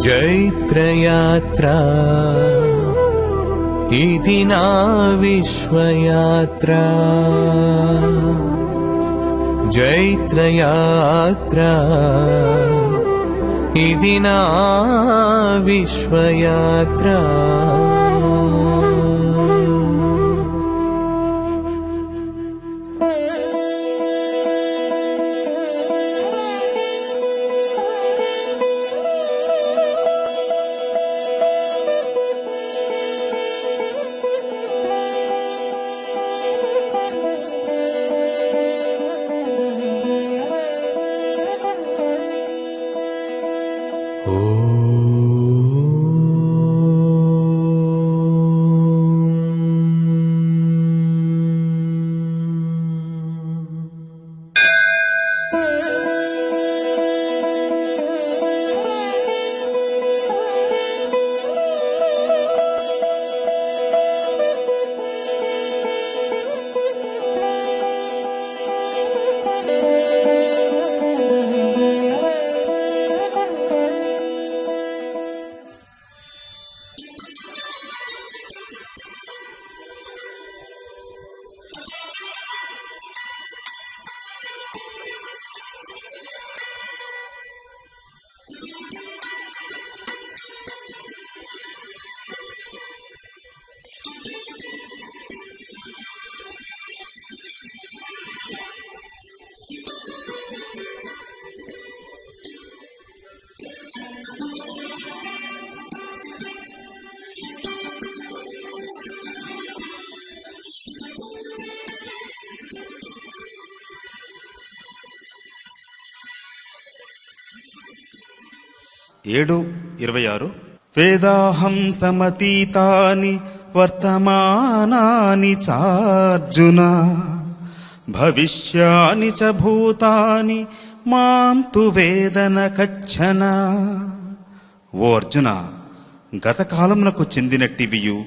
జైత్రయాత్రా ఇది నా విశ్వయాత్రా. జైత్రయాత్రా ఇది నా విశ్వయాత్రా. ఏడు 26 వేదాహం సమతీతాని వర్తమానాని చార్జున భవిష్యాని చ భూతాని మాం తు వేదన కచ్చన. ఓ అర్జున, గత కాలమునకు చెందినట్టివియు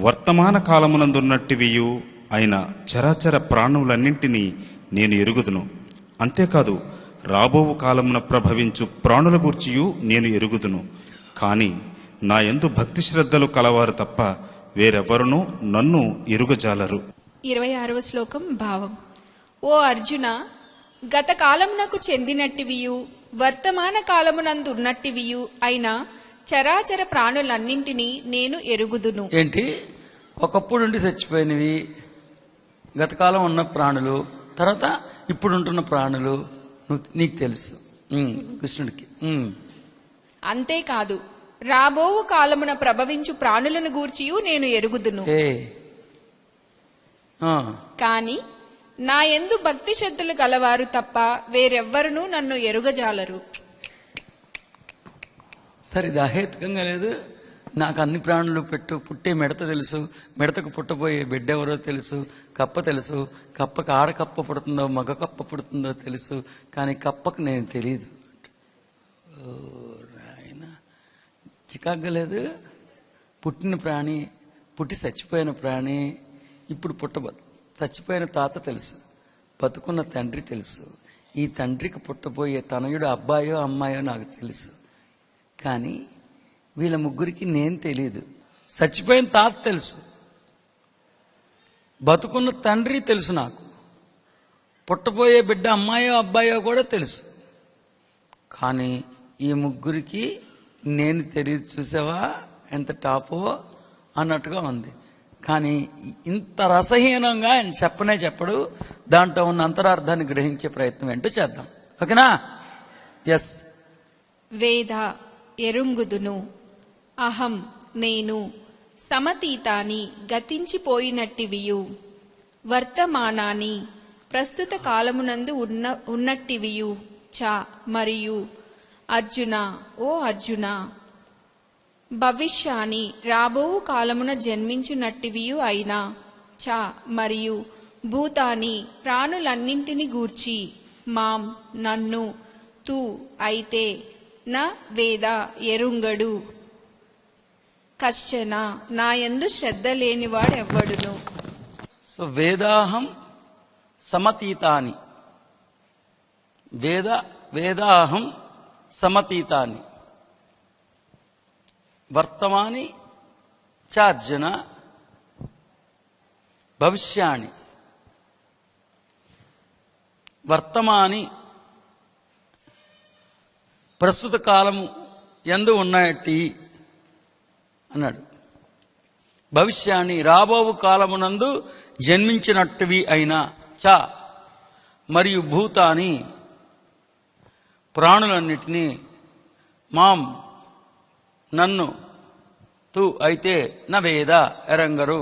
వర్తమాన కాలమునందున్నట్టివియు అయిన చరాచర ప్రాణులన్నింటినీ నేను ఎరుగుదును. అంతేకాదు రాబోవు కాలమున ప్రభవించు ప్రాణుల గూర్చియు నేను ఎరుగుదును. కాని నా యందు భక్తి శ్రద్ధలు కలవారు తప్ప వేరెవ్వరునూ నన్ను ఎరుగజాలరు. 26వ శ్లోకం భావం. ఓ అర్జున, గత కాలమునకు చెందినట్టివియు వర్తమాన కాలమునందు ఉన్నట్టివియు అయిన చరాచర ప్రాణులన్నింటినీ నేను ఎరుగుదును. ఏంటి? ఒకప్పుడుండి చచ్చిపోయినవి గతకాలం ఉన్న ప్రాణులు, తర్వాత ఇప్పుడుంటున్న ప్రాణులు నీకు తెలుసు కృష్ణుడికి. అంతేకాదు రాబోవు కాలమున ప్రభవించు ప్రాణులను గూర్చియు నేను ఎరుగుదును. కాని నా యందు భక్తి శ్రద్ధలు గలవారు తప్ప వేరెవ్వరునూ నన్ను ఎరుగజాలరు. సరే, ఇది అహేతుకంగా లేదు. నాకు అన్ని ప్రాణులు పుట్టే మిడత తెలుసు, మిడతకు పుట్టబోయే బిడ్డ ఎవరో తెలుసు, కప్ప తెలుసు, కప్పకు ఆడకప్ప పుడుతుందో మగ కప్ప పుడుతుందో తెలుసు, కానీ కప్పకు నేను తెలియదు. ఆయన చికాగ్గా లేదు. పుట్టిన ప్రాణి, పుట్టి చచ్చిపోయిన ప్రాణి, ఇప్పుడు చచ్చిపోయిన తాత తెలుసు, బతుకున్న తండ్రి తెలుసు, ఈ తండ్రికి పుట్టబోయే తనయుడు అబ్బాయో అమ్మాయో నాకు తెలుసు. కానీ వీళ్ళ ముగ్గురికి నేను తెలియదు. చచ్చిపోయిన తాత తెలుసు, బతుకున్న తండ్రి తెలుసు, నాకు పుట్టబోయే బిడ్డ అమ్మాయో అబ్బాయో కూడా తెలుసు. కానీ ఈ ముగ్గురికి నేను తెలియదు. చూసావా ఎంత టాపో అన్నట్టుగా ఉంది. కానీ ఇంత రసహీనంగా ఆయన చెప్పడు. దాంట్లో ఉన్న అంతరార్థాన్ని గ్రహించే ప్రయత్నం ఏంటో చేద్దాం. ఓకేనా? ఎస్. వేద ఎరుంగుదును, అహం నేను, సమతీతాని గతించిపోయినట్టివియు, వర్తమానాని ప్రస్తుత కాలమునందు ఉన్నట్టివియు చ మరియు అర్జున, ఓ అర్జున, భవిష్యాని రాబోవు కాలమున జన్మించునట్టివియు అయినా చ మరియు భూతాని ప్రాణులన్నింటిని గూర్చి మాం నన్ను తు అయితే న వేద ఎరుంగడు కశ్చన నాయందు శ్రద్ధ లేనివాడెవ్వడును. సో వేదాహం సమతీతాని, వేదాహం సమతీతాని. వర్తమాని చార్జున భవిష్యాణి. వర్తమాని ప్రస్తుత కాలము యందు ఉన్నట్టి అన్నాడు. భవిష్యాన్ని రాబోవు కాలమునందు జన్మించినట్టువి అయినా చ మరియు భూతాని ప్రాణులన్నిటినీ మాం నన్ను తు అయితే నవేద ఎరంగరు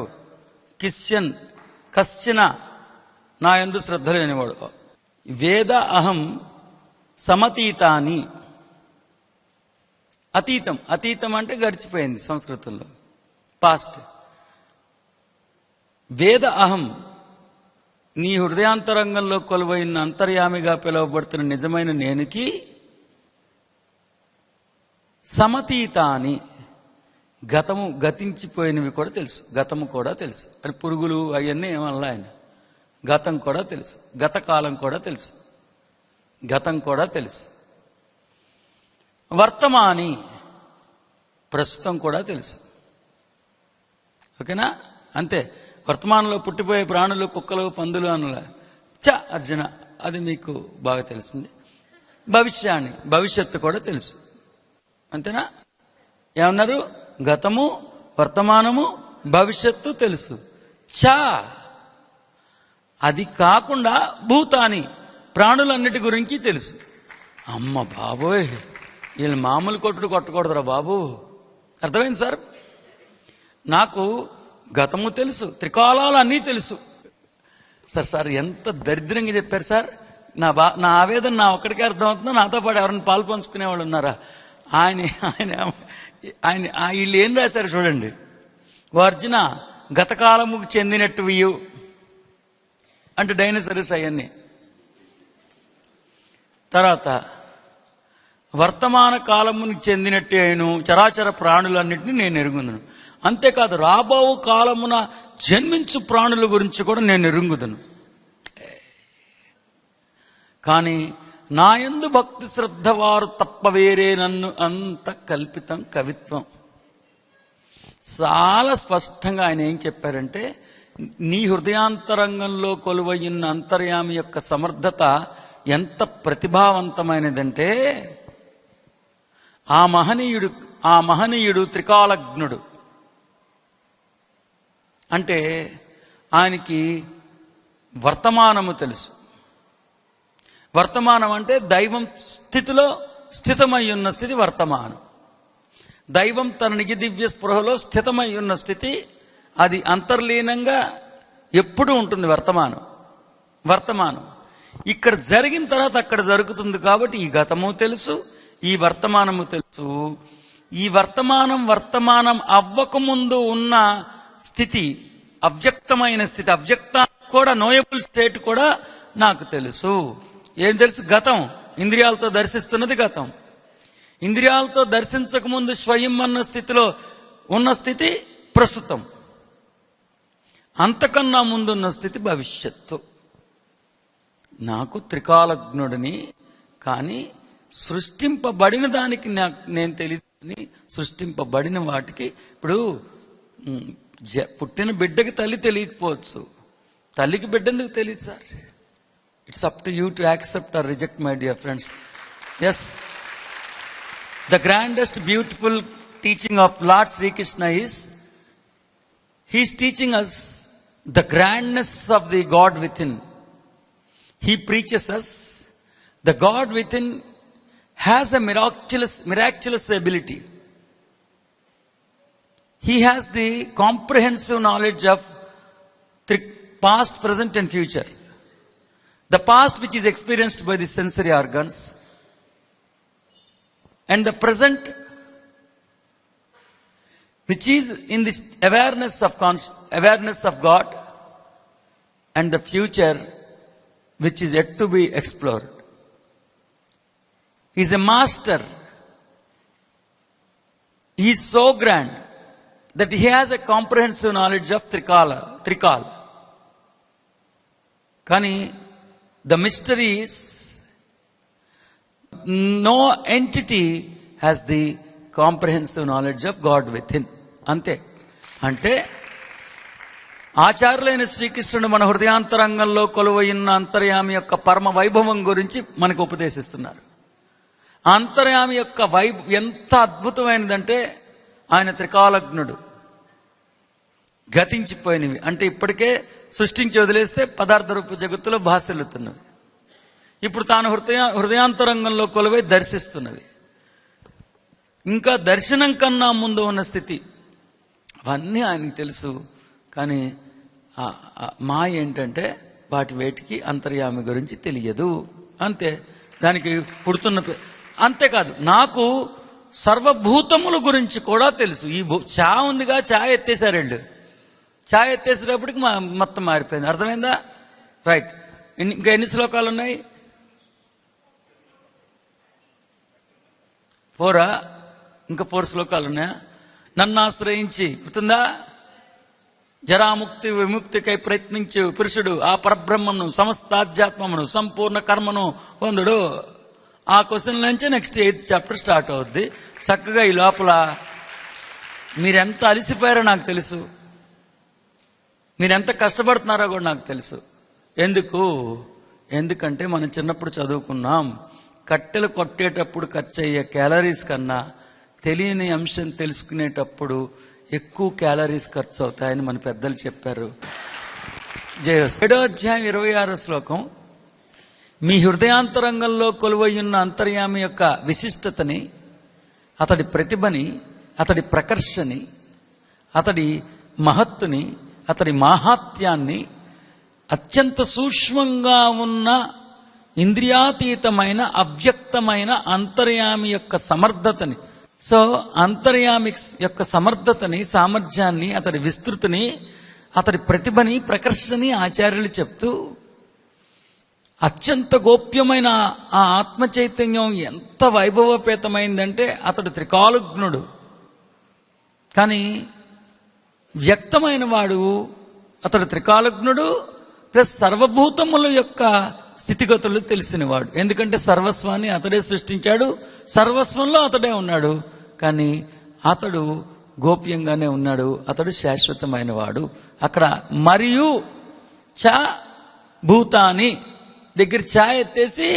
కశ్చన నా యందు శ్రద్ధ లేనివాడు. వేద అహం సమతీతాని. అతీతం, అతీతం అంటే గడిచిపోయింది సంస్కృతంలో, పాస్ట్. వేద అహం నీ హృదయాంతరంగంలో కొలువైన అంతర్యామిగా పిలువబడుతున్న నిజమైన నేనుకి సమతీతాని గతము గతించిపోయినవి కూడా తెలుసు, గతము కూడా తెలుసు అని. పురుగులు అవన్నీ ఏమల్లా ఆయన. గతం కూడా తెలుసు, గతకాలం కూడా తెలుసు, గతం కూడా తెలుసు. వర్తమాని ప్రస్తుతం కూడా తెలుసు. ఓకేనా? అంతే. వర్తమానంలో పుట్టిపోయే ప్రాణులు, కుక్కలు, పందులు అన్నలా అర్జున, అది మీకు బాగా తెలిసింది. భవిష్యాన్ని, భవిష్యత్తు కూడా తెలుసు. అంతేనా? ఏమన్నారు? గతము, వర్తమానము, భవిష్యత్తు తెలుసు. అది కాకుండా భూతాని ప్రాణులన్నిటి గురించి తెలుసు. అమ్మ బాబోయ్, వీళ్ళు మామూలు కొట్టకూడదురా బాబు. అర్థమైంది సార్? నాకు గతము తెలుసు, త్రికాలాలు అన్నీ తెలుసు. సార్ ఎంత దరిద్రంగా చెప్పారు సార్. నా ఆవేదన నా ఒక్కడికే అర్థమవుతుందో, నాతో పాటు ఎవరైనా పాలు పంచుకునే వాళ్ళు ఉన్నారా? వీళ్ళు ఏం రాశారు చూడండి. ఓ అర్జున, గతకాలముకు చెందినట్టువి అంటే డైనోసార్స్ అవన్నీ. తర్వాత వర్తమాన కాలమునికి చెందినట్టు అయిన చరాచర ప్రాణులన్నింటినీ నేను ఎరుగుదును. అంతేకాదు రాబో కాలమున జన్మించు ప్రాణుల గురించి కూడా నేను ఎరుగుదును. కానీ నా యందు భక్తి శ్రద్ధ వారు తప్ప వేరే నన్ను అంత కల్పితం కవిత్వం. చాలా స్పష్టంగా ఆయన ఏం చెప్పారంటే, నీ హృదయాంతరంగంలో కొలువయ్యున్న అంతర్యామి యొక్క సమర్థత ఎంత ప్రతిభావంతమైనదంటే, ఆ మహనీయుడు త్రికాలజ్ఞుడు. అంటే ఆయనకి వర్తమానము తెలుసు. వర్తమానం అంటే దైవం స్థితిలో స్థితమై ఉన్న స్థితి వర్తమానం. దైవం తన నిజ దివ్య స్పృహలో స్థితమై ఉన్న స్థితి, అది అంతర్లీనంగా ఎప్పుడు ఉంటుంది వర్తమానం. ఇక్కడ జరిగిన తర్వాత అక్కడ జరుగుతుంది. కాబట్టి ఈ గతము తెలుసు, ఈ వర్తమానము తెలుసు. ఈ వర్తమానం అవ్వకముందు ఉన్న స్థితి, అవ్యక్తమైన స్థితి, అవ్యక్తానికి కూడా నోయబుల్ స్టేట్ కూడా నాకు తెలుసు. ఏం తెలుసు? గతం. ఇంద్రియాలతో దర్శిస్తున్నది గతం. ఇంద్రియాలతో దర్శించకముందు స్వయం అన్న స్థితిలో ఉన్న స్థితి ప్రస్తుతం. అంతకన్నా ముందున్న స్థితి భవిష్యత్తు. నాకు త్రికాలజ్ఞుడిని, కానీ సృష్టింపబడిన దానికి నేను తెలియదని, సృష్టింపబడిన వాటికి. ఇప్పుడు పుట్టిన బిడ్డకి తల్లి తెలియకపోవచ్చు, తల్లికి బిడ్డ ఎందుకు తెలియదు sir? It's up to you to accept or reject, my dear friends. Yes, the grandest beautiful teaching of lord Srikrishna is, he is teaching us the grandness of the god within. He preaches us the God within has a miraculous ability. He has the comprehensive knowledge of past, present and future. The past which is experienced by the sensory organs, and the present which is in this awareness of God, and the future which is yet to be explored. He is a master. He is so grand that he has a comprehensive knowledge of Trikal. Kani, the mystery is, no entity has the comprehensive knowledge of God with in. అంతే. అంటే ఆచార్యులైన శ్రీకృష్ణుడు మన హృదయాంతరంగంలో కొలువైన అంతర్యామి యొక్క పరమ వైభవం గురించి మనకు ఉపదేశిస్తున్నారు. అంతర్యామి యొక్క ఎంత అద్భుతమైనదంటే ఆయన త్రికాలజ్ఞుడు. గతించిపోయినవి అంటే ఇప్పటికే సృష్టించి వదిలేస్తే పదార్థ రూప జగత్తులో భాషలుతున్నవి. ఇప్పుడు తాను హృదయాంతరంగంలో కొలువై దర్శిస్తున్నవి. ఇంకా దర్శనం కన్నా ముందు ఉన్న స్థితి అవన్నీ ఆయనకి తెలుసు. కానీ మాయ ఏంటంటే వేటికి అంతర్యామి గురించి తెలియదు. అంతే. దానికి పుడుతున్న అంతేకాదు, నాకు సర్వభూతముల గురించి కూడా తెలుసు. ఈ చా ఉందిగా, చా ఎత్తేసారు వీళ్ళు. చా ఎత్తేసేటప్పటికి మొత్తం మారిపోయింది. అర్థమైందా? రైట్. ఇంకా ఎన్ని శ్లోకాలు ఉన్నాయి? 4 ఇంకా 4 శ్లోకాలు ఉన్నాయా? నన్ను ఆశ్రయించి గుర్తుందా? జరాముక్తి విముక్తికై ప్రయత్నించే పురుషుడు ఆ పరబ్రహ్మను సమస్త ఆధ్యాత్మమును సంపూర్ణ కర్మను పొందుడు. ఆ క్వశ్చన్ నుంచి నెక్స్ట్ 8th చాప్టర్ స్టార్ట్ అవుద్ది. చక్కగా ఈ లోపల మీరెంత అలసిపోయారో నాకు తెలుసు, మీరెంత కష్టపడుతున్నారో కూడా నాకు తెలుసు. ఎందుకంటే మనం చిన్నప్పుడు చదువుకున్నాం, కట్టెలు కొట్టేటప్పుడు ఖర్చు అయ్యే క్యాలరీస్ కన్నా తెలియని అంశం తెలుసుకునేటప్పుడు ఎక్కువ క్యాలరీస్ ఖర్చు అవుతాయని మన పెద్దలు చెప్పారు. 7వ అధ్యాయం 26వ శ్లోకం. మీ హృదయాంతరంగంలో కొలువయ్యున్న అంతర్యామి యొక్క విశిష్టతని, అతడి ప్రతిభని, అతడి ప్రకర్షని, అతడి మహత్తుని, అతడి మాహాత్యాన్ని, అత్యంత సూక్ష్మంగా ఉన్న ఇంద్రియాతీతమైన అవ్యక్తమైన అంతర్యామి యొక్క సమర్థతని, సో అంతర్యామి యొక్క సమర్థతని, సామర్థ్యాన్ని, అతడి విస్తృతిని, అతడి ప్రతిభని, ప్రకర్షని ఆచార్యులు చెప్తూ అత్యంత గోప్యమైన ఆ ఆత్మ చైతన్యం ఎంత వైభవపేతమైందంటే అతడు త్రికాలజ్ఞుడు. కానీ వ్యక్తమైన వాడు అతడు త్రికాలజ్ఞుడు ప్లస్ సర్వభూతముల యొక్క స్థితిగతులు తెలిసినవాడు. ఎందుకంటే సర్వస్వాన్ని అతడే సృష్టించాడు, సర్వస్వంలో అతడే ఉన్నాడు. కానీ అతడు గోప్యంగానే ఉన్నాడు, అతడు శాశ్వతమైన వాడు. అక్కడ మరియు చ భూతాని దగ్గర ఛా ఎత్తేసి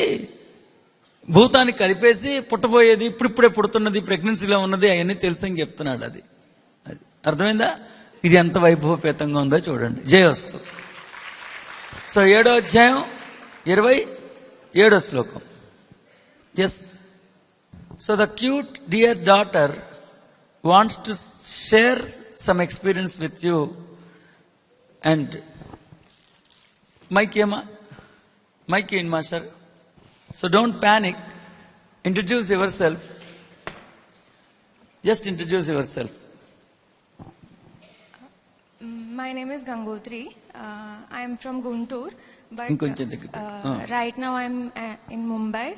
భూతాన్ని కలిపేసి పుట్టబోయేది, ఇప్పుడిప్పుడే పుడుతున్నది, ప్రెగ్నెన్సీలో ఉన్నది, అవన్నీ తెలుసు అని చెప్తున్నాడు. అది అర్థమైందా? ఇది ఎంత వైభవపేతంగా ఉందో చూడండి. జయస్తు. సో 7వ అధ్యాయం 27వ శ్లోకం. Yes. So the cute dear daughter wants to share some experience with you. And Mike in master. So don't panic. Introduce yourself. Just introduce yourself. My name is Gangotri. I am from Guntur, but right now I'm in Mumbai.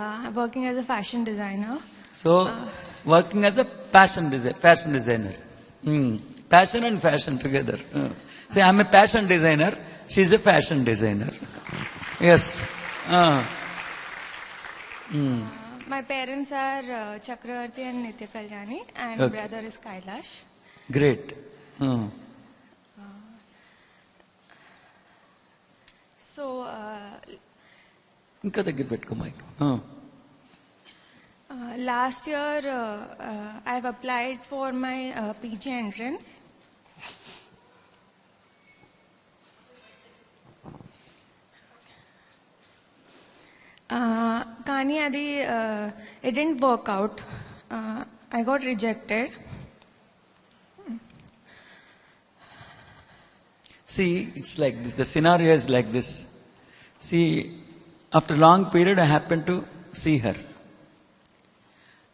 I'm working as a fashion designer. So working as a fashion designer. Passion and fashion together. See, I'm a passion designer. She's a fashion designer. Yes. My parents are Chakravarti and Nitya Kalyani, and brother is Kailash. Great. So ఇంకా దగ్గర పెట్టుకో mic. last year I've applied for my PG entrance. కానీ అది it didn't work out. I got rejected. See, it's like this. The scenario is like this. See, after a long period, I happened to see her.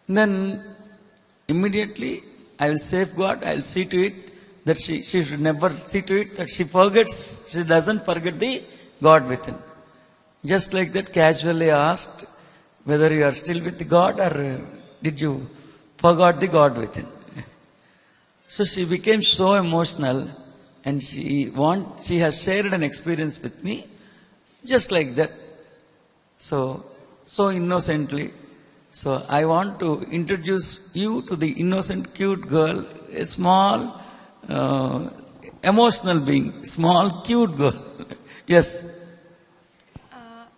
Then, immediately, I will safeguard, I will see to it that she should never see to it that she doesn't forget the God within. Just like that, casually asked whether you are still with God or did you forgot the God within. So she became so emotional and she has shared an experience with me just like that. So innocently So I want to introduce you to the innocent, cute girl, a small, emotional being, small, cute girl. Yes.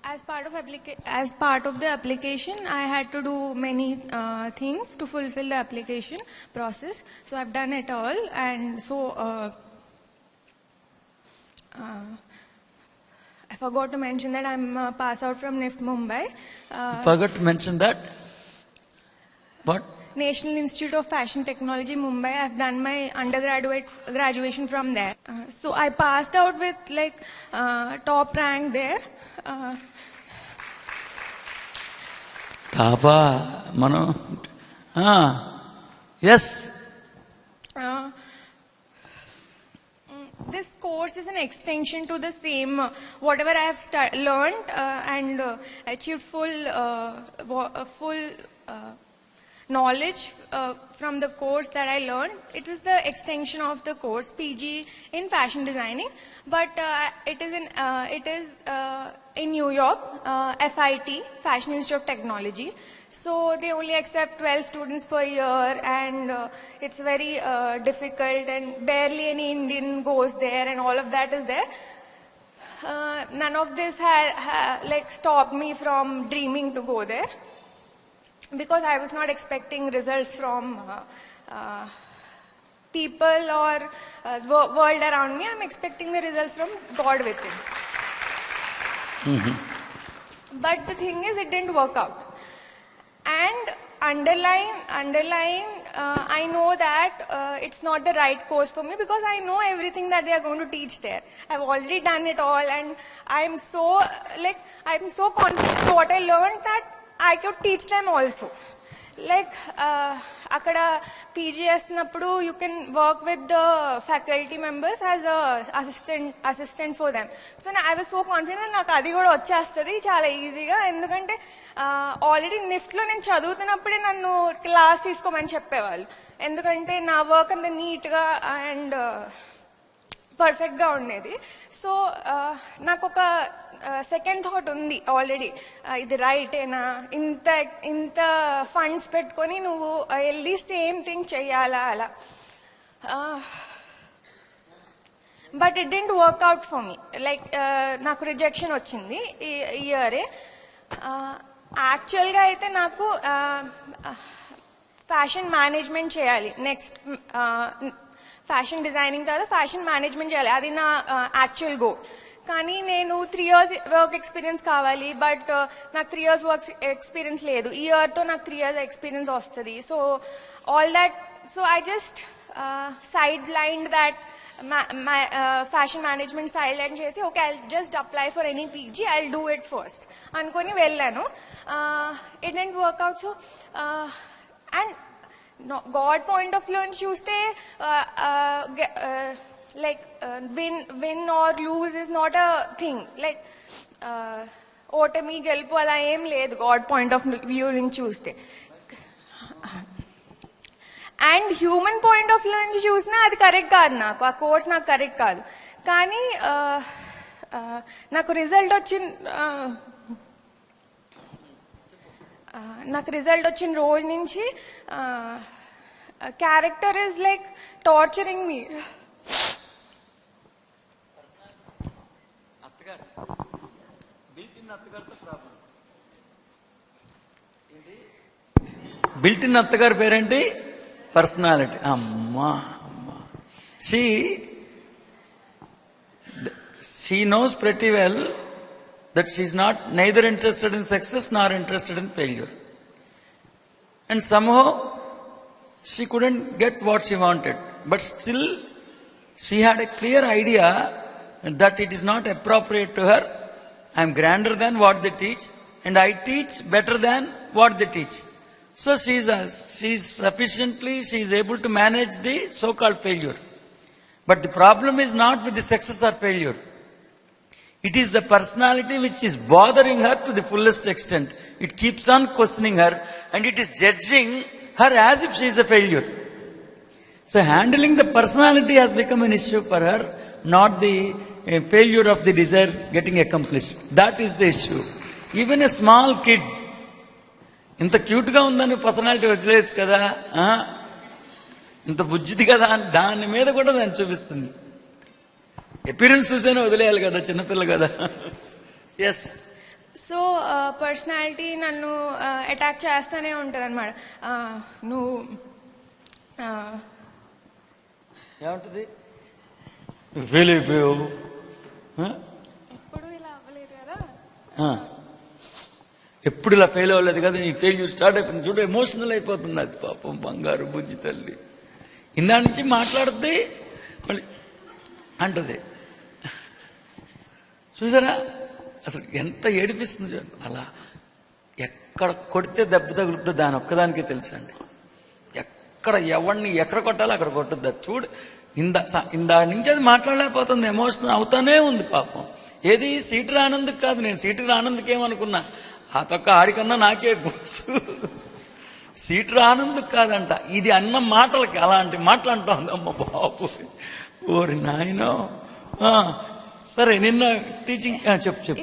As part of the application, I had to do many things to fulfill the application process. So I've done it all, and so I forgot to mention that I'm pass out from NIFT Mumbai. Forgot to mention that. What? National Institute of Fashion Technology, Mumbai. I've done my graduation from there. So I passed out with like top rank there. Tapa, Mano. Yes. This course is an extension to the same whatever I have learned and achieved full knowledge from the course that I learned. It is the extension of the course PG in fashion designing, but it is in New York, FIT, Fashion Institute of Technology. So they only accept 12 students per year, and it's very difficult, and barely any Indian goes there, and all of that is there. None of this like stopped me from dreaming to go there, because I was not expecting results from people or world around me. I'm expecting the results from God within. But the thing is, it didn't work out. And underline, I know that it's not the right course for me, because I know everything that they are going to teach there. I've already done it all, and I'm so confident what I learned that I could teach them also. Like akkada PG చేస్తున్నప్పుడు you can work with the faculty members as a assistant for them. So I was so confident నాకు అది కూడా వచ్చేస్తుంది చాలా ఈజీగా, ఎందుకంటే already నిఫ్ట్లో నేను చదువుతున్నప్పుడే నన్ను క్లాస్ తీసుకోమని చెప్పేవాళ్ళు, ఎందుకంటే నా వర్క్ అంత నీట్గా అండ్ పర్ఫెక్ట్గా ఉండేది. సో నాకు ఒక సెకండ్ థాట్ ఉంది ఆల్రెడీ, ఇది రైటేనా, ఇంత ఫండ్స్ పెట్టుకొని నువ్వు వెళ్ళి సేమ్ థింగ్ చెయ్యాలా అలా. But it didn't work out for me. Like నాకు రిజెక్షన్ వచ్చింది ఈ ఇయరే. యాక్చువల్గా అయితే నాకు ఫ్యాషన్ మేనేజ్మెంట్ చేయాలి, నెక్స్ట్ ఫ్యాషన్ డిజైనింగ్ తర్వాత ఫ్యాషన్ మేనేజ్మెంట్ చేయాలి, అది నా యాక్చువల్ గోల్. కానీ నేను 3 years వర్క్ ఎక్స్పీరియన్స్ కావాలి, బట్ నాకు 3 years వర్క్ ఎక్స్పీరియన్స్ లేదు. ఈ ఇయర్తో నాకు 3 years ఎక్స్పీరియన్స్ వస్తుంది. So all that, so I just side line that fashion management side line చేసి, okay I just apply for any PG, I do it first అనుకొని వెళ్ళాను. It didn't work out. So and God point of view నుంచి చూస్తే like win or lose is not a thing. Like ఓటమి గెలుపు అలా ఏం లేదు గాడ్ పాయింట్ ఆఫ్ వ్యూ నుంచి చూస్తే. And human point of view నుంచి చూసినా అది కరెక్ట్ కాదు, నాకు ఆ కోర్స్ నాకు కరెక్ట్ కాదు. కానీ నాకు రిజల్ట్ వచ్చిన రోజు నుంచి character is like torturing me. Built in అత్తగారి పేరేంటి? పర్సనాలిటీ. అమ్మా she knows pretty well that she's neither interested in success nor interested in failure, and somehow she couldn't get what she wanted, but still she had a clear idea that it is not appropriate to her. I am grander than what they teach, and I teach better than what they teach. So she is able to manage the so-called failure. But the problem is not with the success or failure. It is the personality which is bothering her to the fullest extent. It keeps on questioning her, and it is judging her as if she is a failure. So handling the personality has become an issue for her, not the failure of the desire getting accomplished. That is the issue. Even a small kid ఇంత క్యూట్గా ఉందని personality వదిలేయచ్చు కదా, ఇంత బుజ్జిది కదా అని దాని మీద కూడా దాన్ని చూపిస్తుంది. అపిరెన్స్ చూసేనే వదిలేయాలి కదా, చిన్నపిల్ల కదా. ఎస్. సో పర్సనాలిటీ నన్ను అటాక్ చేస్తూనే ఉంటుంది అనమాట. నువ్వు ఏమంటుంది, ఫెయిల్ అయిపోయావు. ఎప్పుడు ఇలా అవ్వలేదు కదా, ఎప్పుడు ఇలా ఫెయిల్ అవ్వలేదు కదా, నీ ఫెయిల్యూర్ స్టార్ట్ అయిపోయింది చూడు, ఎమోషనల్ అయిపోతుంది. అది పాపం బంగారు బుజ్జి తల్లి. ఇందా నుంచి మాట్లాడుద్ది మళ్ళీ అంటది. చూసారా అసలు ఎంత ఏడిపిస్తుంది చూడండి. అలా ఎక్కడ కొడితే దెబ్బ తగులుతుందో దాని ఒక్కదానికే తెలుసు అండి. ఎక్కడ ఎవరిని ఎక్కడ కొట్టాలో అక్కడ కొట్టుద్ది. అది చూడు, ఇందా నుంచి అది మాట్లాడలేకపోతుంది, ఎమోషనల్ అవుతానే ఉంది పాపం. ఏది సీటు రానందుకు కాదు, నేను సీటు రానందుకేమనుకున్నా, ఆ తొక్క ఆడికన్నా నాకే గుర్తు. సీటు రానందుకు కాదంట, ఇది అన్న మాటలకి అలాంటి మాటలు అంటోంది. అమ్మ బాబు, ఓరి నాయనో. సరే, నిన్న టీచింగ్ చెప్పు.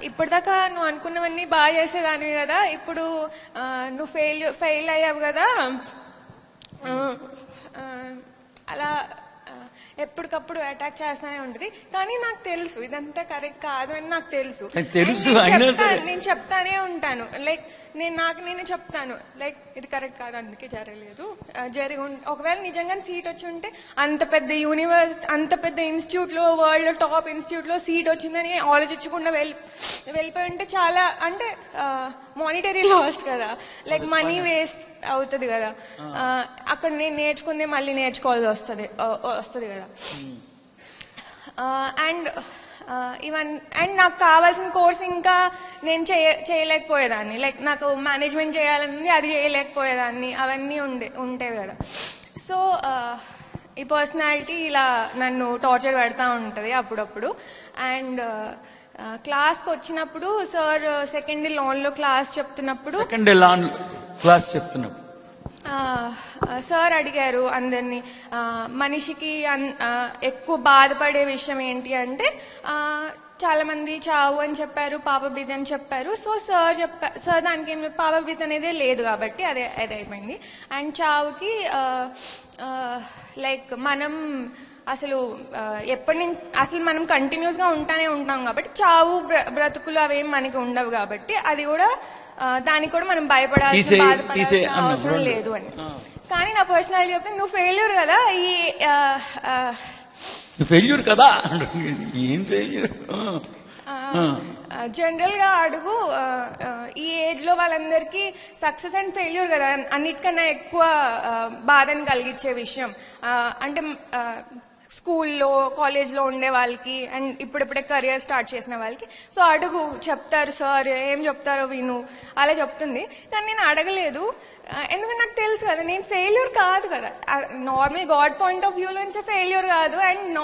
ఇప్పటిదాకా నువ్వు అనుకున్నవన్నీ బాగా చేసేదానివి కదా, ఇప్పుడు నువ్వు ఫెయిల్ అయ్యావు కదా, అలా ఎప్పటికప్పుడు అటాక్ చేస్తానే ఉంటుంది. కానీ నాకు తెలుసు ఇదంతా కరెక్ట్ కాదు అని నాకు తెలుసు. నేను చెప్తానే ఉంటాను, లైక్ నేను చెప్తాను, లైక్ ఇది కరెక్ట్ కాదు, అందుకే జరగలేదు. ఒకవేళ నిజంగా సీట్ వచ్చి ఉంటే, అంత పెద్ద అంత పెద్ద ఇన్స్టిట్యూట్ లో, వరల్డ్ టాప్ ఇన్స్టిట్యూట్ లో సీట్ వచ్చిందని ఆలోచించకుండా వెళ్ళిపోయి ఉంటే చాలా, అంటే మానిటరీ లాస్ కదా, లైక్ మనీ వేస్ట్ అవుతుంది కదా. అక్కడ నేను నేర్చుకుందే మళ్ళీ నేర్చుకోవాల్సి వస్తుంది కదా. అండ్ నాకు కావాల్సిన కోర్స్ ఇంకా నేను చేయలేకపోయేదాన్ని, లైక్ నాకు మేనేజ్మెంట్ చేయాలని అది చేయలేకపోయేదాన్ని, అవన్నీ ఉండేవి కదా. సో ఈ పర్సనాలిటీ ఇలా నన్ను టార్చర్ పెడతా ఉంటుంది అప్పుడప్పుడు. అండ్ క్లాస్కి వచ్చినప్పుడు సార్ సెకండ్ లాన్లో క్లాస్ చెప్తున్నప్పుడు సార్ అడిగారు అందరినీ, మనిషికి ఎక్కువ బాధపడే విషయం ఏంటి అంటే, చాలా మంది చావు అని చెప్పారు, పాపభీతి అని చెప్పారు. సో సార్ దానికి ఏం పాపభీతి అనేదే లేదు కాబట్టి అదే అయిపోయింది. అండ్ చావుకి లైక్ మనం అసలు అసలు మనం కంటిన్యూస్గా ఉంటాం కాబట్టి చావు బ్రతుకులు అవేం మనకి ఉండవు కాబట్టి అది కూడా దానికి కూడా మనం బాధపడాల్సిన అవసరం లేదు అని. కానీ నా పర్సనాలిటీ చెప్తే, నువ్వు ఫెయిల్యూర్ కదా, ఫెయిల్యూర్ కదా, ఏం ఫెయిల్యూర్ జనరల్ గా అడుగు, ఈ ఏజ్ లో వాళ్ళందరికీ సక్సెస్ అండ్ ఫెయిల్యూర్ కదా అన్నిటికన్నా ఎక్కువ బాధని కలిగించే విషయం. అంటే స్కూల్లో, కాలేజ్లో ఉండే వాళ్ళకి అండ్ ఇప్పుడిప్పుడే కెరియర్ స్టార్ట్ చేసిన వాళ్ళకి. సో అడుగు, చెప్తారు సార్, ఏం చెప్తారో విను, అలా చెప్తుంది. కానీ నేను అడగలేదు, ఎందుకంటే నాకు తెలుసు కదా నేను ఫెయిల్యూర్ కాదు కదా. Normal God point of view నుంచి ఫెయిల్యూర్ కాదు, and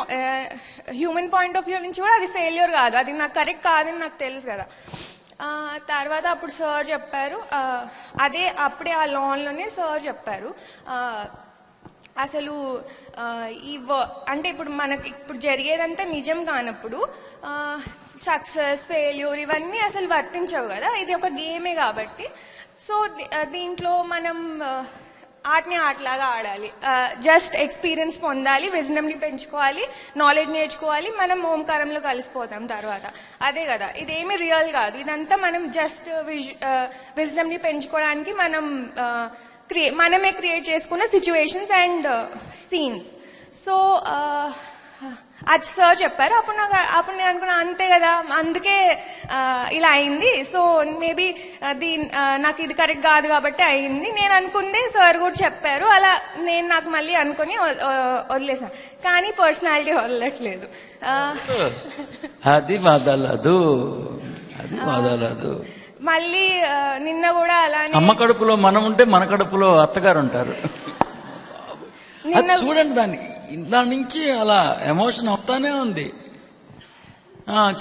human point of view నుంచి కూడా అది ఫెయిల్యూర్ కాదు, అది నాకు కరెక్ట్ కాదని నాకు తెలుసు కదా. తర్వాత అప్పుడు సార్ చెప్పారు, అప్పుడే ఆ లాన్లోనే సార్ చెప్పారు, అసలు అంటే ఇప్పుడు జరిగేదంతా నిజం కానప్పుడు సక్సెస్, ఫెయిల్యూర్ ఇవన్నీ అసలు వర్తించవు కదా, ఇది ఒక గేమే కాబట్టి. సో దీంట్లో మనం ఆటలాగా ఆడాలి, జస్ట్ ఎక్స్పీరియన్స్ పొందాలి, విజ్డమ్ని పెంచుకోవాలి, నాలెడ్జ్ నేర్చుకోవాలి, మనం ఓంకారంలో కలిసిపోతాం తర్వాత. అదే కదా, ఇదేమీ రియల్ కాదు, ఇదంతా మనం జస్ట్ విజ్డమ్ని పెంచుకోవడానికి మనమే క్రియేట్ చేసుకున్న సిచ్యువేషన్స్ అండ్ సీన్స్. సో అది సార్ చెప్పారు. అప్పుడు నేను అనుకున్నా, అంతే కదా, అందుకే ఇలా అయింది, సో మేబీ నాకు ఇది కరెక్ట్ కాదు కాబట్టి అయింది నేను అనుకుందే సార్ కూడా చెప్పారు. అలా నాకు మళ్ళీ అనుకుని వదిలేసాను. కానీ పర్సనాలిటీ వదలట్లేదు. అది వదలదు, మళ్ళీ నిన్న కూడా అలానే, అమ్మ కడుపులో మనం ఉంటే మన కడుపులో అత్తగారు ఉంటారు. చూడండి, దాని నుంచి అలా ఎమోషన్ వస్తానే ఉంది.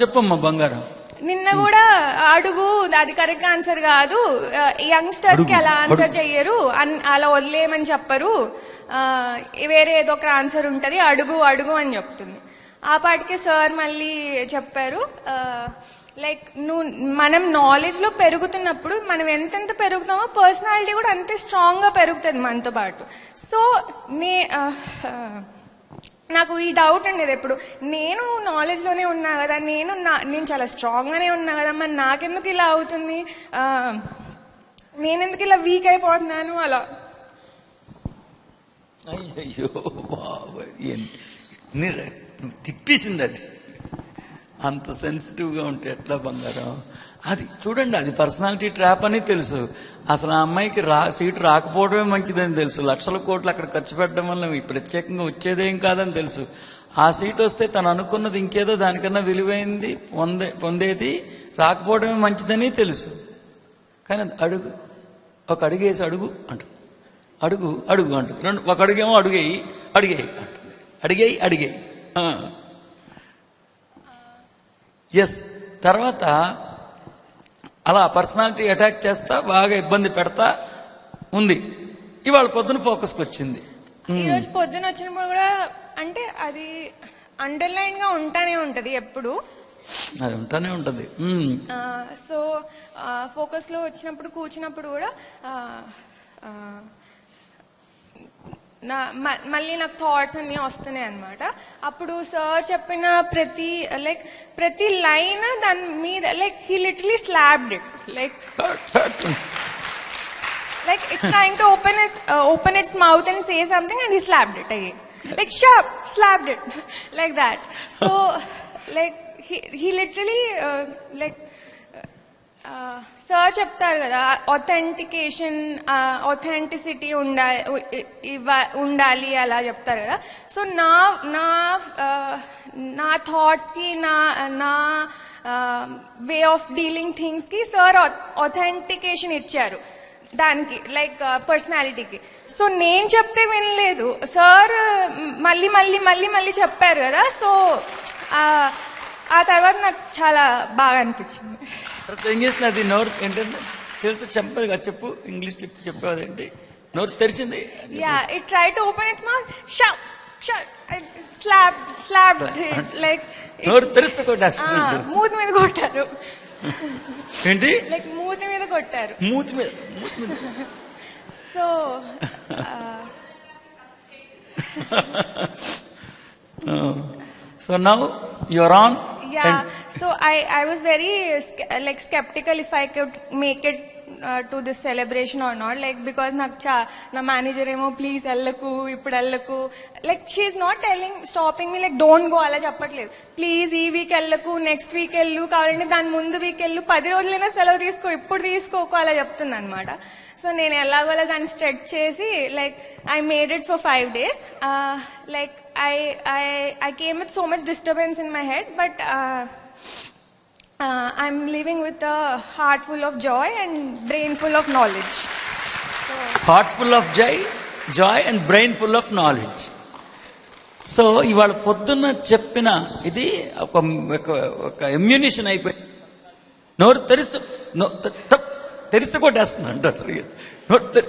చెప్పమ్మా బంగారం. నిన్న కూడా అడుగు, అది కరెక్ట్ ఆన్సర్ కాదు, యంగ్స్టర్స్ కి అలా ఆన్సర్ చెయ్యరు, అలా వదిలేయమని చెప్పరు, వేరే ఏదో ఒక ఆన్సర్ ఉంటది, అడుగు అని చెప్తుంది. ఆ పాటికి సార్ మళ్ళీ చెప్పారు, లైక్ మనం నాలెడ్జ్ లో పెరుగుతున్నప్పుడు మనం ఎంతెంత పెరుగుతామో పర్సనాలిటీ కూడా అంతే స్ట్రాంగ్ గా పెరుగుతుంది మనతో పాటు. సో నాకు ఈ డౌట్ ఉండేది ఎప్పుడు, నేను నాలెడ్జ్ లోనే ఉన్నా కదా, నేను చాలా స్ట్రాంగ్ గానే ఉన్నా కదా, మరి నాకెందుకు ఇలా అవుతుంది, నేనెందుకు ఇలా వీక్ అయిపోతున్నాను అలా. అయ్యో బాబాయ్, తిప్పేసింది అది. అంత సెన్సిటివ్గా ఉంటే ఎట్లా బంగారం? అది చూడండి, అది పర్సనాలిటీ ట్రాప్ అని తెలుసు. అసలు ఆ అమ్మాయికి సీటు రాకపోవడమే మంచిదని తెలుసు. లక్షల కోట్లు అక్కడ ఖర్చు పెట్టడం వల్ల ప్రత్యేకంగా వచ్చేదేం కాదని తెలుసు. ఆ సీట్ వస్తే తను అనుకున్నది ఇంకేదో దానికన్నా విలువైంది పొందేది రాకపోవడమే మంచిదని తెలుసు. కానీ అడుగు, ఒక అడుగేసి అడుగు అంటుంది, అడుగు అడుగు అంటుంది, ఒక అడుగేమో అడుగేయి అంటుంది, అడిగేయి. ఎస్. తర్వాత అలా పర్సనాలిటీ అటాక్ చేస్తా బాగా ఇబ్బంది పెడతా ఉంది. ఇవాళ పొద్దున ఫోకస్కి వచ్చింది. ఈరోజు పొద్దున వచ్చినప్పుడు కూడా అంటే అది అండర్లైన్ గా ఉంటానే ఉంటది ఎప్పుడు, అది ఉంటానే ఉంటది. సో ఫోకస్ లో వచ్చినప్పుడు కూర్చున్నప్పుడు కూడా మళ్ళీ నాకు థాట్స్ అన్ని వస్తున్నాయి అనమాట. అప్పుడు సార్ చెప్పిన ప్రతి లైన్ దాని మీద he literally slapped it, it's trying to open its mouth and say something, and he slapped it again, sharp, slapped it like that. So he literally sir చెప్తారు కదా, ఆథెంటిసిటీ ఉండాలి అలా చెప్తారు కదా. సో నా థాట్స్ కి నా వే ఆఫ్ డీలింగ్ థింగ్స్ కి సార్ ఆథెంటికేషన్ ఇచ్చారు దానికి, పర్సనాలిటీకి. సో నేను చెప్తే వినలేదు సార్, మళ్ళీ చెప్పారు కదా. సో ఆ తర్వాత నాకు చాలా బాగా అనిపించింది. ఏం చేసింది అది? నోరు ఏంటంటే తెలిసి చెప్పదు కదా, చెప్పు ఇంగ్లీష్ చెప్పు. అదేంటి నోరు తెరిచింది? It try to open it's mouth, నోరు తెరిస్తే కొట్టేస్తుంది. మూతి మీద కొట్టారు. ఏంటి? మూతి మీద కొట్టారు. మూతి మీద. So so now your on. Yeah, so I was very skeptical if I could make it to this celebration or not, because na manager emo please ellaku ippudu ellaku, she's not stopping me don't go ala cheppatledu, please ee week ellaku, next week ellu, kavalante dan mundu week ellu, 10 రోజులైనా సెలవు తీసుకో, ఇప్పుడు తీసుకోకు అలా చెప్తుంది అనమాట. So నేను ఎలాగోలా దాన్ని స్ట్రెచ్ చేసి I made it for 5 days. I came with so much disturbance in my head, but I'm living with a heart full of joy and brain full of knowledge. So, heart full of joy and brain full of knowledge. So ఇవాళ పొద్దున్న చెప్పిన ఇది ఒక ఎమ్యూనిషన్ అయిపోయి నోరు తెరిస్తే కొట్టేస్తుంది అంట.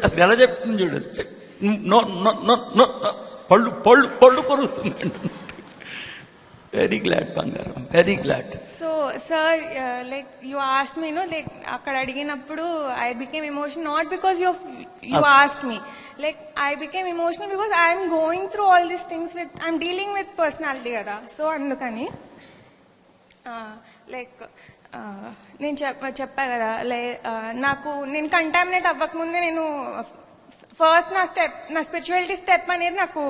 అసలు ఎలా చెప్తుంది చూడండి, పళ్ళు కొరుకుతుంది అంట. వెరీ గ్లాడ్ బంగారం, very glad. So sir you asked me, అక్కడ అడిగినప్పుడు I became emotional not because you asked me. I became emotional because I'm going through all these things I'm dealing with personality కదా. So అందుకని నేను చెప్పా కదా, నేను contaminate అవ్వకముందే నేను ఫస్ట్ నా స్పిరిచువాలిటీ స్టెప్ అనేది నాకు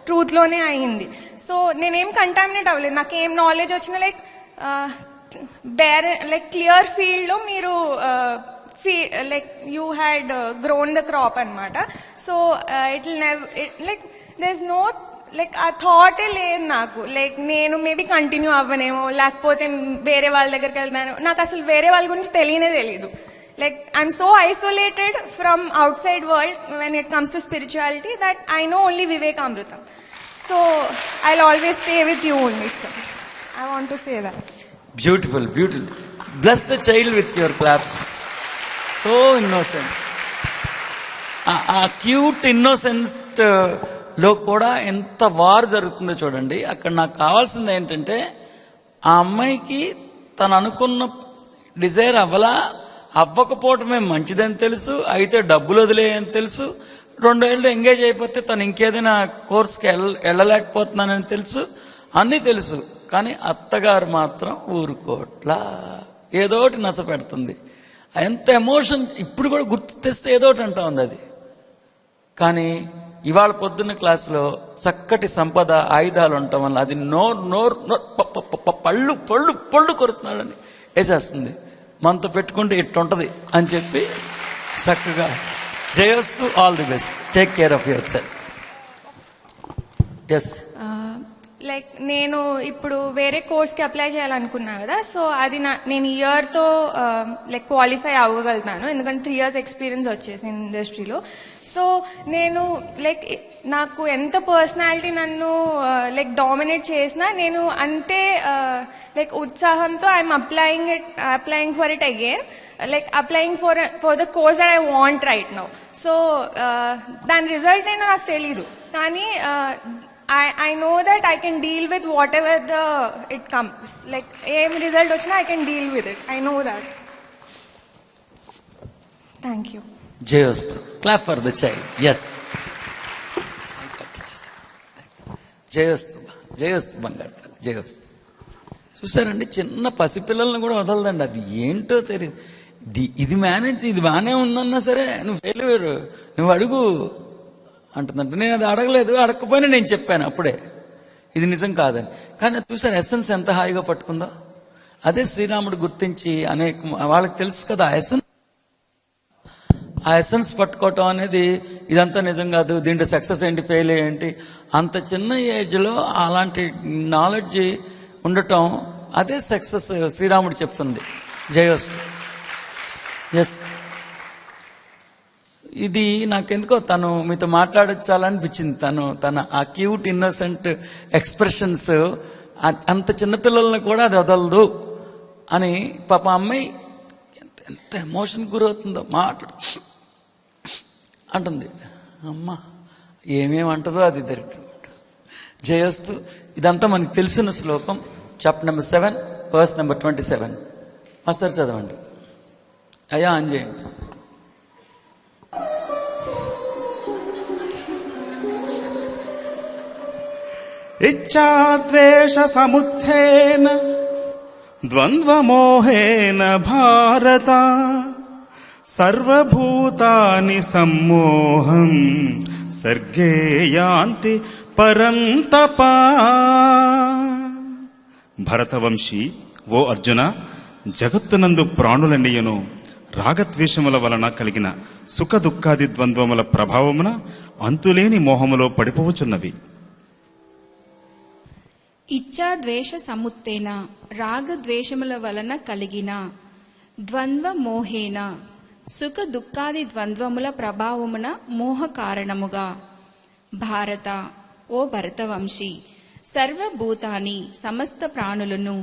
ట్రూత్ లోనే అయింది. సో నేనేం కంటామినేట్ అవ్వలేదు, నాకేం నాలెడ్జ్ వచ్చినా క్లియర్ ఫీల్డ్ లో మీరు you had grown the crop అనమాట. So it will there is no a థాటే లేదు నాకు, నేను మేబీ కంటిన్యూ అవ్వనేమో, లేకపోతే వేరే వాళ్ళ దగ్గరికి వెళ్తాను. నాకు అసలు వేరే వాళ్ళ గురించి తెలియదు. I'm so isolated from outside world when it comes to spirituality that I know only Vivekamrutam. So I'll always stay with you only. I want to say that. Beautiful. Bless the child with your claps. So innocent. ఆ cute innocent లో కూడా ఎంత war జరుగుతుందో చూడండి. అక్కడ నాకు కావాల్సింది ఏంటంటే ఆ అమ్మాయికి తను అనుకున్న డిజైర్ అవ్వకపోవటమే మంచిదని తెలుసు, అయితే డబ్బులు వదిలేయని తెలుసు, 2 ఏళ్ళు ఎంగేజ్ అయిపోతే తను ఇంకేదైనా కోర్స్కి వెళ్ళలేకపోతున్నానని తెలుసు, అన్నీ తెలుసు. కానీ అత్తగారు మాత్రం ఊరుకోట్లా, ఏదోటి నస పెడుతుంది. ఎంత ఎమోషన్ ఇప్పుడు కూడా గుర్తు తెస్తే ఏదోటి అంటా ఉంది అది. కానీ ఇవాళ పొద్దున్న క్లాసులో చక్కటి సంపద ఆయుధాలు ఉండటం వల్ల అది పళ్ళు కొరుతున్నాడని వేసేస్తుంది. మనతో పెట్టుకుంటే ఇట్టుంటది అని చెప్పి చక్కగా జయస్తు, all the best, take care of yourself. Yes, like నేను ఇప్పుడు వేరే కోర్స్కి అప్లై చేయాలనుకున్నా కదా, సో అది నేను ఇయర్తో లైక్ క్వాలిఫై అవ్వగలుగుతాను, ఎందుకంటే 3 years ఎక్స్పీరియన్స్ వచ్చేసి ఇండస్ట్రీలో. సో నేను లైక్ నాకు ఎంత పర్సనాలిటీ నన్ను లైక్ డామినేట్ చేసినా నేను అంతే లైక్ ఉత్సాహంతో I'm applying for it again, like applying for the course that I want right now. So దాని రిజల్ట్ ఏంటో నాకు తెలీదు, కానీ I know that I can deal with whatever it comes. Like ఏం రిజల్ట్ వచ్చినా I can deal with it. I know that. Thank you. జయస్తు. Clap for the child. Yes, జయస్తు, జయస్తు బంగారు తల్లి, జయస్తు. చూసారండి, చిన్న పసిపిల్లల్ని కూడా వదలదండి, అది ఏంటో తెలియదు. ఇది మేనేజ్, ఇది బాగానే ఉందన్నా సరే నువ్వు ఫెయిల్యూర్, నువ్వు అడుగు అంటుందంటే నేను అది అడగలేదు, అడగకపోయినా నేను చెప్పాను అప్పుడే ఇది నిజం కాదని. కానీ చూసారు ఎసెన్స్ ఎంత హాయిగా పట్టుకుందో. అదే శ్రీరాముడు గుర్తించి అనేక వాళ్ళకి తెలుసు కదా ఆ ఎసెన్స్ పట్టుకోవటం అనేది ఇదంతా నిజం కాదు, దీంట్లో సక్సెస్ ఏంటి ఫెయిల్ ఏంటి, అంత చిన్న ఏజ్లో అలాంటి నాలెడ్జ్ ఉండటం అదే సక్సెస్ శ్రీరాముడు చెప్తుంది. జయోస్తు. ఎస్, ఇది నాకెందుకో తను మీతో మాట్లాడచ్చాలనిపించింది. తన ఆ క్యూట్ ఇన్నోసెంట్ ఎక్స్ప్రెషన్స్, అంత చిన్నపిల్లల్ని కూడా అది వదలదు అని పాప అమ్మాయి ఎంత ఎమోషన్ గురవుతుందో, మాట్లాడు అంటుంది. అమ్మ ఏమేమి అంటుందో అది దరిద్రం. జయస్తు. ఇదంతా మనకు తెలిసిన శ్లోకం. Chapter number 7 verse number 27. Master చదవండి అయ్యా, ఆన్ చేయండి. ఇచ్ఛాద్వేష సముత్థేన ద్వంద్వమోహేన భారత సర్వభూతాని సమ్మోహం సర్గే యాంతి పరంతప. భరతవంశీ, ఓ అర్జున, జగత్తునందు ప్రాణులన్నీయును రాగద్వేషముల వలన కలిగిన సుఖ దుఃఖాది ద్వంద్వముల ప్రభావమున అంతులేని మోహములో పడిపోవచున్నవి. ఇచ్ఛాద్వేష సముత్తేన, రాగద్వేషముల వలన కలిగిన ద్వంద్వ మోహేన, సుఖ దుఃఖాది ద్వంద్వముల ప్రభావమున మోహ కారణముగా. భారత, ఓ భరతవంశీ, సర్వభూతాని సమస్త ప్రాణులను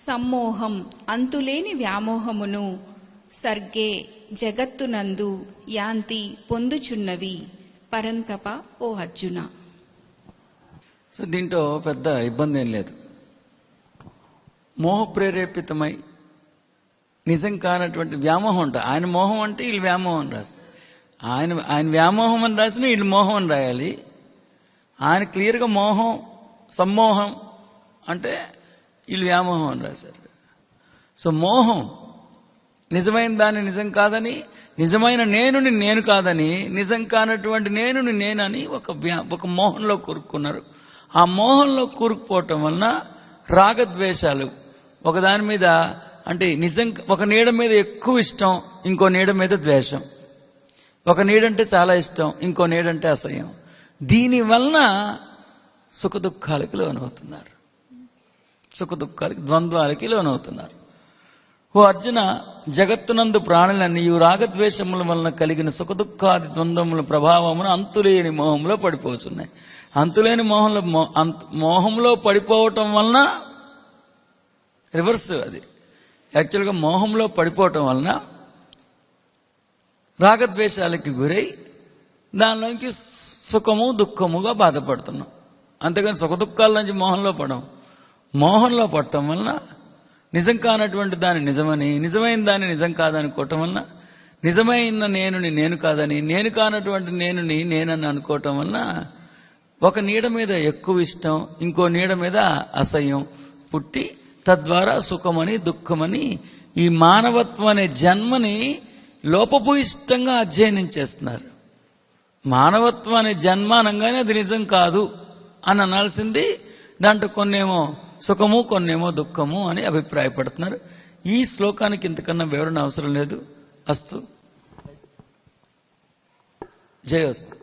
సమ్మోహం అంతులేని వ్యామోహమును సర్గే జగత్తునందు యాంతి పొందుచున్నవి. పరంతప, ఓ అర్జున. సో దీంట్లో పెద్ద ఇబ్బంది ఏం లేదు. మోహ ప్రేరేపితమై నిజం కానటువంటి వ్యామోహం ఉంటుంది. ఆయన మోహం అంటే వీళ్ళు వ్యామోహం రాసి, ఆయన వ్యామోహం అని రాసిన వీళ్ళు మోహం అని రాయాలి. ఆయన క్లియర్గా మోహం సమ్మోహం అంటే వీళ్ళు వ్యామోహం అని రాశారు. సో మోహం నిజమైన దాన్ని నిజం కాదని, నిజమైన నేనుని నేను కాదని, నిజం కానటువంటి నేనుని నేనని ఒక మోహంలో కూరుకున్నారు. ఆ మోహంలో కూరుకుపోవటం వలన రాగద్వేషాలు ఒకదాని మీద, అంటే నిజం ఒక నీడ మీద ఎక్కువ ఇష్టం, ఇంకో నీడ మీద ద్వేషం. ఒక నీడంటే చాలా ఇష్టం, ఇంకో నీడంటే అసహ్యం. దీనివలన సుఖ దుఃఖాలకి లోనవుతున్నారు, సుఖ దుఃఖాలకి ద్వంద్వాలకి లోనవుతున్నారు. ఓ అర్జున, జగత్తునందు ప్రాణులన్నీ రాగద్వేషముల వలన కలిగిన సుఖ దుఃఖాది ద్వంద్వముల ప్రభావమున అంతులేని మోహంలో పడిపోతున్నాయి. అంతులేని మోహంలో పడిపోవటం వలన రివర్స్ అది. యాక్చువల్గా మోహంలో పడిపోవటం వలన రాగద్వేషాలకి గురై దానిలోకి సుఖము దుఃఖముగా బాధపడుతున్నాం. అంతేగాని సుఖ దుఃఖాల నుంచి మోహంలో పడడం. మోహంలో పడటం వలన నిజం కానటువంటి దాన్ని నిజమని, నిజమైన దాన్ని నిజం కాదనుకోవటం వలన, నిజమైన నేనుని నేను కాదని, నేను కానటువంటి నేనుని నేనని అనుకోవటం వలన ఒక నీడ మీద ఎక్కువ ఇష్టం, ఇంకో నీడ మీద అసహ్యం పుట్టి తద్వారా సుఖమని దుఃఖమని ఈ మానవత్వం అనే జన్మని లోపభూయిష్టంగా అధ్యయనం చేస్తున్నారు. మానవత్వం అనే జన్మ అనగానే అది నిజం కాదు అని అనాల్సింది, దాంట్లో కొన్నేమో సుఖము కొన్నేమో దుఃఖము అని అభిప్రాయపడుతున్నారు. ఈ శ్లోకానికి ఇంతకన్నా వివరణ అవసరం లేదు. అస్తు, జయోస్తు.